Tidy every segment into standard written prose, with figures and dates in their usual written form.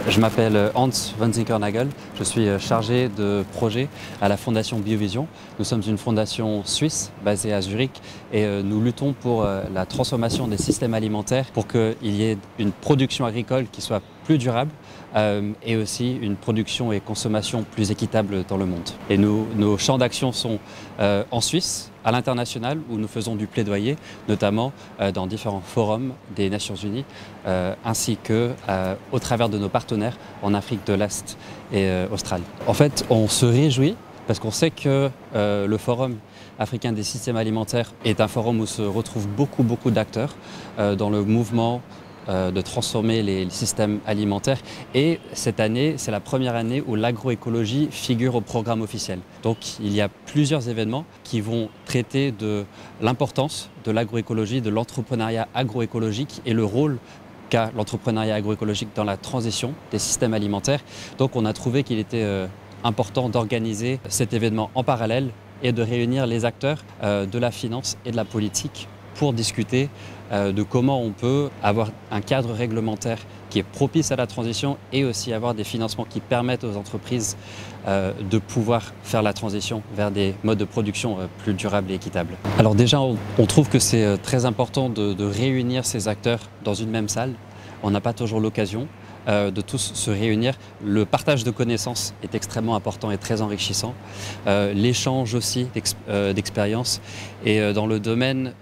Je m'appelle Hans von Zinkernagel, je suis chargé de projet à la Fondation Biovision. Nous sommes une fondation suisse basée à Zurich et nous luttons pour la transformation des systèmes alimentaires pour qu'il y ait une production agricole qui soit plus durable et aussi une production et consommation plus équitable dans le monde. Et nos champs d'action sont en Suisse, à l'international, où nous faisons du plaidoyer, notamment dans différents forums des Nations Unies, ainsi qu'au travers de nos partenaires en Afrique de l'Est et Australie. En fait, on se réjouit parce qu'on sait que le Forum africain des systèmes alimentaires est un forum où se retrouvent beaucoup d'acteurs dans le mouvement de transformer les systèmes alimentaires. Et cette année, c'est la première année où l'agroécologie figure au programme officiel. Donc il y a plusieurs événements qui vont traiter de l'importance de l'agroécologie, de l'entrepreneuriat agroécologique et le rôle qu'a l'entrepreneuriat agroécologique dans la transition des systèmes alimentaires. Donc on a trouvé qu'il était important d'organiser cet événement en parallèle et de réunir les acteurs de la finance et de la politique pour discuter de comment on peut avoir un cadre réglementaire qui est propice à la transition et aussi avoir des financements qui permettent aux entreprises de pouvoir faire la transition vers des modes de production plus durables et équitables. Alors déjà, on trouve que c'est très important de réunir ces acteurs dans une même salle. On n'a pas toujours l'occasion de tous se réunir. Le partage de connaissances est extrêmement important et très enrichissant. L'échange aussi d'expériences et dans le domaine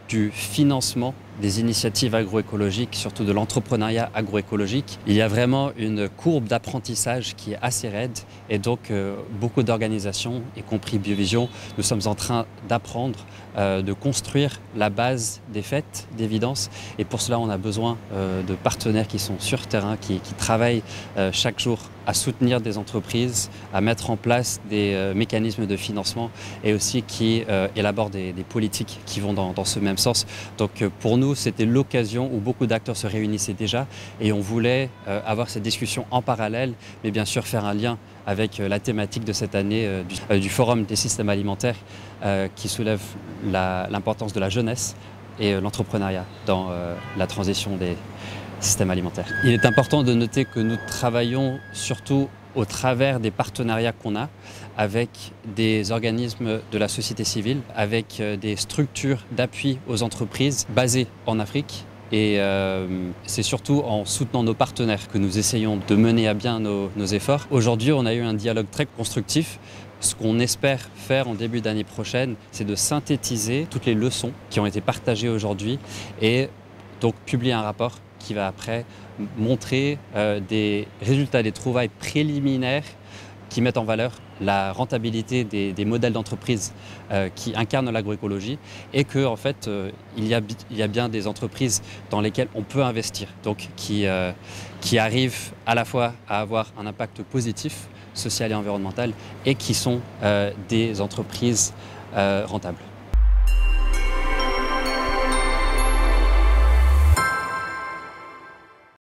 du financement des initiatives agroécologiques, surtout de l'entrepreneuriat agroécologique. Il y a vraiment une courbe d'apprentissage qui est assez raide et donc beaucoup d'organisations, y compris Biovision, nous sommes en train d'apprendre, de construire la base des faits, d'évidence, et pour cela on a besoin de partenaires qui sont sur terrain, qui travaillent chaque jour à soutenir des entreprises, à mettre en place des mécanismes de financement et aussi qui élaborent des politiques qui vont dans ce même sens. Donc pour nous, c'était l'occasion où beaucoup d'acteurs se réunissaient déjà et on voulait avoir cette discussion en parallèle, mais bien sûr faire un lien avec la thématique de cette année du Forum des systèmes alimentaires qui soulève l'importance de la jeunesse et l'entrepreneuriat dans la transition des systèmes alimentaires. Il est important de noter que nous travaillons surtout au travers des partenariats qu'on a avec des organismes de la société civile, avec des structures d'appui aux entreprises basées en Afrique. Et c'est surtout en soutenant nos partenaires que nous essayons de mener à bien nos efforts. Aujourd'hui, on a eu un dialogue très constructif. Ce qu'on espère faire en début d'année prochaine, c'est de synthétiser toutes les leçons qui ont été partagées aujourd'hui et donc publier un rapport qui va après montrer des résultats, des trouvailles préliminaires qui mettent en valeur la rentabilité des modèles d'entreprise qui incarnent l'agroécologie et qu'en fait, il y a bien des entreprises dans lesquelles on peut investir, donc qui arrivent à la fois à avoir un impact positif, social et environnemental et qui sont des entreprises rentables.